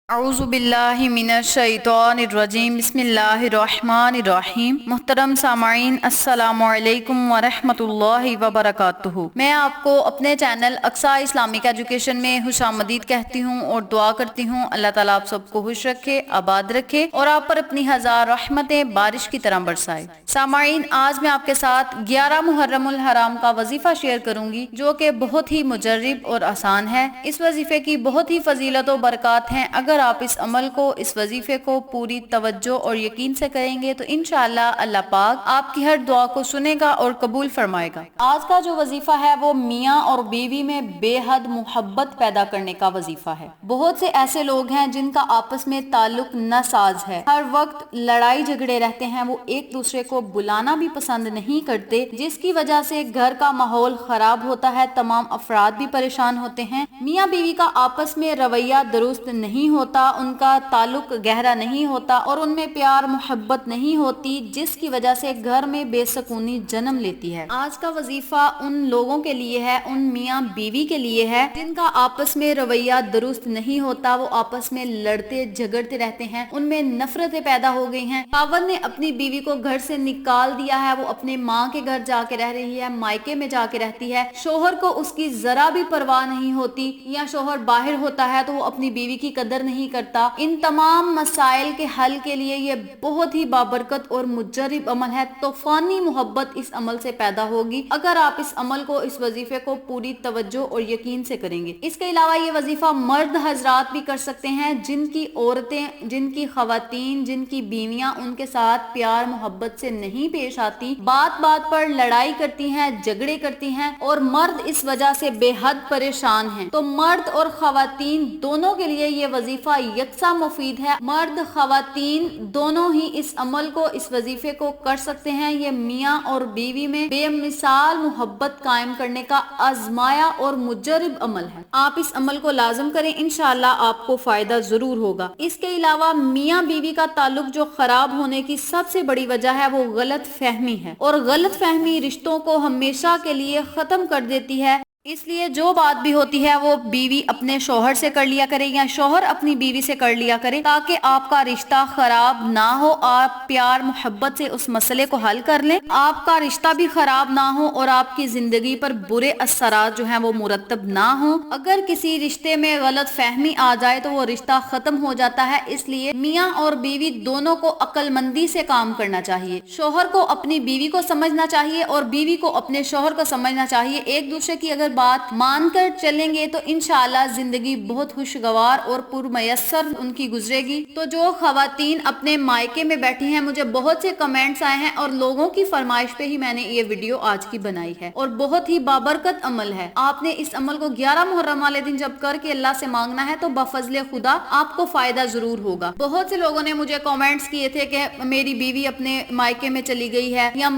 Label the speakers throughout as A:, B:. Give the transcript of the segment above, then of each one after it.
A: अऊज़ु बिल्लाहि मिनश शैतानिर रजीम बिस्मिल्लाहिर्रहमानिर्रहीम। मुहतरम सामाईन, अस्सलामु अलैकुम व रहमतुल्लाहि व बरकातुहू। मैं आपको अपने चैनल अक्सा इस्लामिक एजुकेशन में खुशामदीद कहती हूँ और दुआ करती हूँ अल्लाह ताला आप सबको खुश रखे, आबाद रखे और आप पर अपनी हजार रहमतें बारिश की तरह बरसाए। सामाईन, आज मैं आपके साथ 11 मुहर्रमुल हराम का वजीफा शेयर करूंगी जो कि बहुत ही मुजर्रिब और आसान है। इस वजीफे की बहुत ही फजीलत और बरकत हैं। अगर आप इस अमल को, इस वजीफे को पूरी तवज्जो और यकीन से करेंगे तो इंशाअल्लाह अल्लाह पाक आपकी हर दुआ को सुनेगा और कबूल फरमाएगा। आज का जो वजीफा है वो मियाँ और बीवी में बेहद मुहब्बत पैदा करने का वजीफा है। बहुत से ऐसे लोग हैं जिनका आपस में ताल्लुक नासाज है, हर वक्त लड़ाई झगड़े रहते हैं, वो एक दूसरे को बुलाना भी पसंद नहीं करते, जिसकी वजह से घर का माहौल खराब होता है, तमाम अफराद भी परेशान होते हैं। मियाँ बीवी का आपस में रवैया दुरुस्त नहीं होता, उनका ताल्लुक गहरा नहीं होता और उनमें प्यार मोहब्बत नहीं होती, जिसकी वजह से घर में बेसकूनी जन्म लेती है। आज का वजीफा उन लोगों के लिए है, उन मियाँ बीवी के लिए है जिनका आपस में रवैया दुरुस्त नहीं होता, वो आपस में लड़ते झगड़ते रहते हैं, उनमें नफरतें पैदा हो गई हैं। खावंद ने अपनी बीवी को घर से निकाल दिया है, वो अपने माँ के घर जाके रह रही है, मायके में जाके रहती है। शोहर को उसकी जरा भी परवाह नहीं होती, या शोहर बाहर होता है तो वो अपनी बीवी की कदर नहीं करता। इन तमाम मसाइल के हल के लिए ये बहुत ही बाबरकत और मुजर्रिब अमल है। तूफानी मोहब्बत इस अमल से पैदा होगी अगर आप इस अमल को, इस वजीफे को पूरी तवज्जो और यकीन से करेंगे। इसके अलावा ये वजीफा मर्द हजरात भी कर सकते हैं, जिनकी औरतें, जिनकी खवातीन, जिनकी बीवियां उनके साथ प्यार मोहब्बत से नहीं पेश आती, बात बात पर लड़ाई करती हैं, झगड़े करती हैं और मर्द इस वजह से बेहद परेशान हैं। तो मर्द और खवातीन दोनों के लिए ये वजीफा यकसा मुफीद है। मर्द खवातीन दोनों ही इस अमल को, इस वजीफे को कर सकते हैं। ये मियाँ और बीवी में बेमिसाल मोहब्बत कायम करने का आजमाया और मुजर्रिब अमल है। आप इस अमल को लाजिम करें, इंशाअल्लाह आपको फायदा जरूर होगा। इसके अलावा मियाँ बीवी का ताल्लुक जो खराब होने की सबसे बड़ी वजह है वो गलत फहमी है, और गलत फहमी रिश्तों को हमेशा के लिए खत्म कर देती है। इसलिए जो बात भी होती है वो बीवी अपने शोहर से कर लिया करे या शोहर अपनी बीवी से कर लिया करे, ताकि आपका रिश्ता खराब ना हो। आप प्यार मोहब्बत से उस मसले को हल कर लें, आपका रिश्ता भी खराब ना हो और आपकी जिंदगी पर बुरे असरात जो हैं वो मुरतब ना हो। अगर किसी रिश्ते में गलत फहमी आ जाए तो वो रिश्ता खत्म हो जाता है। इसलिए मियाँ और बीवी दोनों को अक्लमंदी से काम करना चाहिए। शोहर को अपनी बीवी को समझना चाहिए और बीवी को अपने शोहर को समझना चाहिए। एक दूसरे की अगर बात मानकर चलेंगे तो इंशाअल्लाह जिंदगी बहुत खुशगवार और पुरमयस्सर उनकी गुजरेगी। तो जो खवातीन अपने मायके में बैठी हैं, मुझे बहुत से कमेंट्स आए हैं और लोगों की फरमाइश पे ही मैंने ये वीडियो आज की बनाई है, और बहुत ही बाबरकत अमल है। आपने इस अमल को 11 मुहर्रम वाले दिन जब करके अल्लाह से मांगना है तो बफजले खुदा आपको फायदा जरूर होगा। बहुत से लोगों ने मुझे कमेंट्स किए थे कि मेरी बीवी अपने मायके में चली गई है, या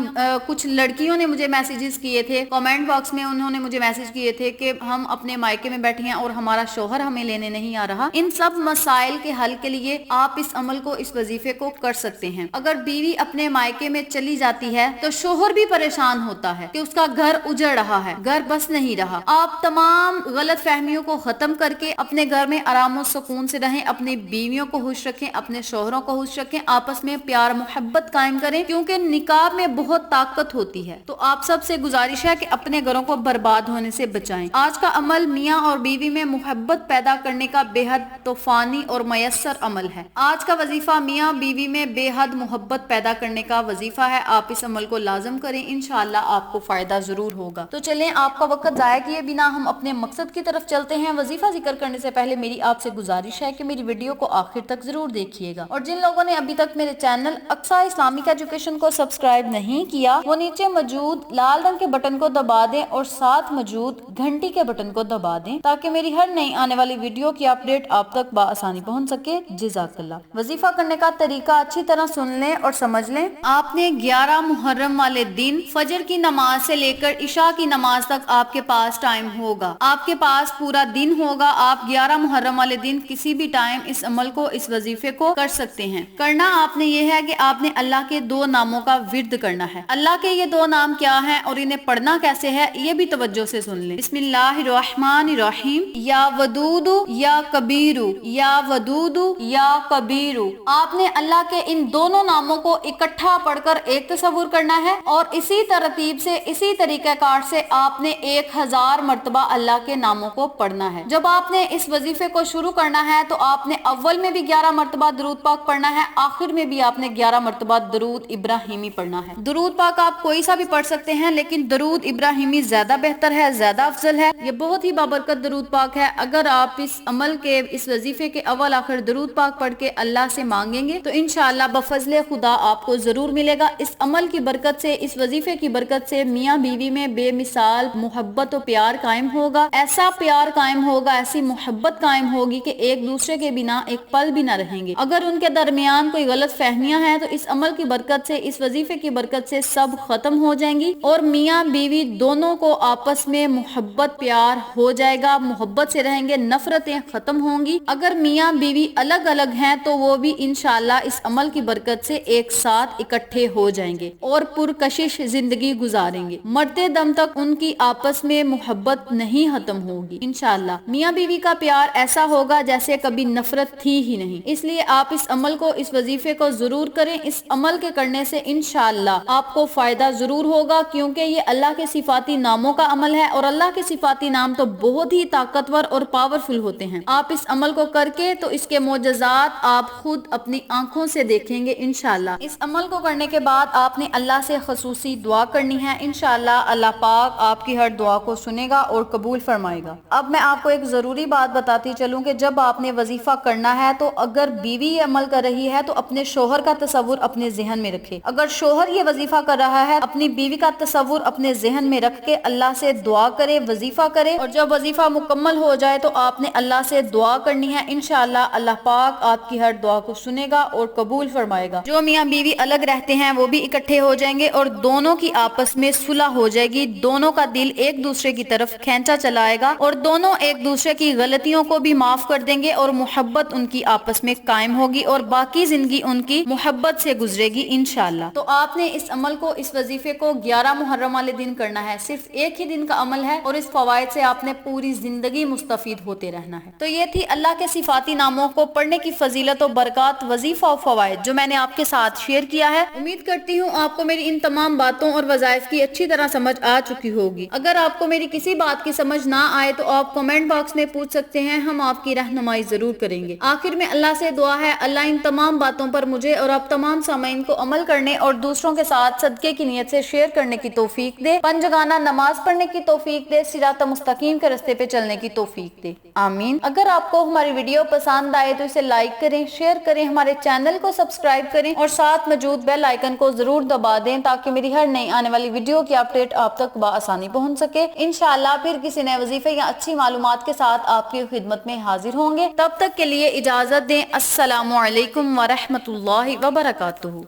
A: कुछ लड़कियों ने मुझे मैसेजेस किए थे कमेंट बॉक्स में, उन्होंने मुझे मैसेज किए थे कि हम अपने मायके में बैठे हैं और हमारा शोहर हमें लेने नहीं आ रहा। इन सब मसाइल के हल के लिए आप इस अमल को, इस वजीफे को कर सकते हैं। अगर बीवी अपने मायके में चली जाती है तो शोहर भी परेशान होता है कि उसका घर उजड़ रहा है, घर बस नहीं रहा। आप तमाम गलत फहमियों को खत्म करके अपने घर में आराम और सुकून से रहें, अपनी बीवियों को खुश रखें, अपने शोहरों को खुश रखें, आपस में प्यार मोहब्बत कायम करें, क्योंकि निकाह में बहुत ताकत होती है। तो आप सबसे गुजारिश है कि अपने घरों को बर्बाद होने से बचाएं। आज का अमल मियाँ और बीवी में मोहब्बत पैदा करने का बेहद तूफानी और मयस्सर अमल है। आज का वजीफा मियाँ बीवी में बेहद मोहब्बत पैदा करने का वजीफा है। आप इस अमल को लाजिम करें, इंशाअल्लाह आपको फायदा जरूर होगा। तो चलें, आपका वक्त जाया किए बिना हम अपने मकसद की तरफ चलते हैं। वजीफा जिक्र करने से पहले मेरी आपसे गुजारिश है कि मेरी वीडियो को आखिर तक जरूर देखिएगा, और जिन लोगों ने अभी तक मेरे चैनल अक्सा इस्लामिक एजुकेशन को सब्सक्राइब नहीं किया, वो नीचे मौजूद लाल रंग के बटन को दबा दें और साथ मौजूद घंटी के बटन को दबा दें, ताकि मेरी हर नई आने वाली वीडियो की अपडेट आप तक बआसानी पहुंच सके। जज़ाकल्लाह। वजीफा करने का तरीका अच्छी तरह सुन लें और समझ लें। आपने 11 मुहर्रम वाले दिन फजर की नमाज से लेकर इशा की नमाज तक आपके पास टाइम होगा, आपके पास पूरा दिन होगा। आप 11 मुहर्रम वाले दिन किसी भी टाइम इस अमल को, इस वजीफे को कर सकते हैं। करना आपने ये है कि आपने अल्लाह के 2 नामों का विर्द करना है। अल्लाह के ये 2 नाम क्या हैं और इन्हें पढ़ना कैसे है, ये भी तवज्जो से सुन लें। बिस्मिल्लाहिर्रहमानिर्रहीम। या वदूदु या कबीरु, या वदूदु या कबीरु। आपने अल्लाह के इन दोनों नामों को इकट्ठा पढ़कर एक तसव्वुर करना है और इसी तरतीब से, इसी तरीक़ाकार से आपने 1000 मर्तबा अल्लाह के नामों को पढ़ना है। जब आपने इस वजीफे को शुरू करना है तो आपने अव्वल में भी 11 मर्तबा दरूद पाक पढ़ना है, आखिर में भी आपने 11 मर्तबा दरूद इब्राहिमी पढ़ना है। दरूद पाक आप कोई सा भी पढ़ सकते हैं, लेकिन दरूद इब्राहिमी ज्यादा बेहतर है, ज्यादा अफजल है। ये बहुत ही बाबरकत दरूद पाक है। अगर आप इस अमल के, इस वजीफे के अव्वल आखिर दरूद पाक पढ़ के अल्लाह से मांगेंगे तो इंशाअल्लाह बफजले खुदा आपको जरूर मिलेगा। इस अमल की बरकत से, इस वजीफे की बरकत से मियाँ बीवी में बेमिसाल मोहब्बत और प्यार कायम होगा। ऐसा प्यार कायम होगा, ऐसी मोहब्बत कायम होगी कि एक दूसरे के बिना एक पल भी न रहेंगे। अगर उनके दरमियान कोई गलत फहमियां हैं तो इस अमल की बरकत से, इस वजीफे की बरकत से सब खत्म हो जाएंगी और मियाँ बीवी दोनों को आपस में मोहब्बत प्यार हो जाएगा, मोहब्बत से रहेंगे, नफरतें खत्म होंगी। अगर मियाँ बीवी अलग अलग हैं तो वो भी इंशाअल्लाह इस अमल की बरकत से एक साथ इकट्ठे हो जाएंगे और पुरकशिश जिंदगी गुजारेंगे। मरते दम तक उनकी आपस में मोहब्बत नहीं खत्म होगी इंशाअल्लाह। मियाँ बीवी का प्यार ऐसा होगा जैसे कभी नफरत थी ही नहीं। इसलिए आप इस अमल को, इस वजीफे को जरूर करें। इस अमल के करने से इंशाअल्लाह आपको फायदा जरूर होगा, क्योंकि ये अल्लाह के सिफाती नामों का अमल है और अल्लाह के सिफाती नाम तो बहुत ही ताकतवर और पावरफुल होते हैं। आप इस अमल को करके तो इसके मोजज़ात आप खुद अपनी आंखों से देखेंगे इंशाअल्लाह। इस अमल को करने के बाद आपने अल्लाह से खसूसी दुआ करनी है। इंशाअल्लाह अल्लाह पाक आपकी हर दुआ को सुनेगा और कबूल फरमाएगा। अब मैं आपको एक जरूरी बात बताती चलूं कि जब आपने वजीफा करना है तो अगर बीवी ये अमल कर रही है तो अपने शोहर का तसव्वुर अपने जहन में रखे। अगर शोहर ये वजीफा कर रहा है, अपनी बीवी का तसव्वुर अपने जहन में रख के अल्लाह से दुआ करे, वजीफा करे और जब वजीफा मुकम्मल हो जाए तो आपने अल्लाह से दुआ करनी है। इंशाअल्लाह अल्लाह पाक आपकी हर दुआ को सुनेगा और कबूल फरमाएगा। जो मियाँ बीवी अलग रहते हैं वो भी इकट्ठे हो जाएंगे और दोनों की आपस में सुलह हो जाएगी। दोनों का दिल एक दूसरे की तरफ खींचा चलाएगा और दोनों एक दूसरे की गलतियों को भी माफ कर देंगे और मोहब्बत उनकी आपस में कायम होगी और बाकी जिंदगी उनकी मोहब्बत से गुजरेगी इंशाअल्लाह। तो आपने इस अमल को, इस वजीफे को 11 मुहर्रम वाले दिन करना है। सिर्फ एक ही दिन का अमल है और इस फवायद से आपने पूरी जिंदगी मुस्तफीद होते रहना है। तो ये थी अल्लाह के सिफाती नामों को पढ़ने की फजीलत और बरकत, वजीफा और फवायद जो मैंने आपके साथ शेयर किया है। उम्मीद करती हूँ आपको मेरी इन तमाम बातों और वज़ाइफ की अच्छी तरह समझ आ चुकी होगी। अगर आपको मेरी किसी बात की समझ ना आए तो आप कमेंट बॉक्स में पूछ सकते हैं, हम आपकी रहनुमाई जरूर करेंगे। आखिर में अल्लाह से दुआ है अल्लाह इन तमाम बातों पर मुझे और आप तमाम सामाइन को अमल करने और दूसरों के साथ सदके की नियत से शेयर करने की तौफीक दे, पंजगाना नमाज पढ़ने की तौफीक दे, सिरात मुस्तकीम के रास्ते पे चलने की तौफीक दे, आमीन। अगर आपको हमारी वीडियो पसंद आए तो इसे लाइक करें, शेयर करें, हमारे चैनल को सब्सक्राइब करें और साथ मौजूद बेल आइकन को जरूर दबा दें ताकि मेरी हर नई आने वाली वीडियो की अपडेट आप तक बआसानी पहुंच सके। इंशाअल्लाह फिर किसी नए वजीफे या अच्छी मालूमात के साथ आपकी खिदमत में हाजिर होंगे। तब तक के लिए इजाजत दें। अस्सलामु अलैकुम व रहमतुल्लाहि व बरकातुहू।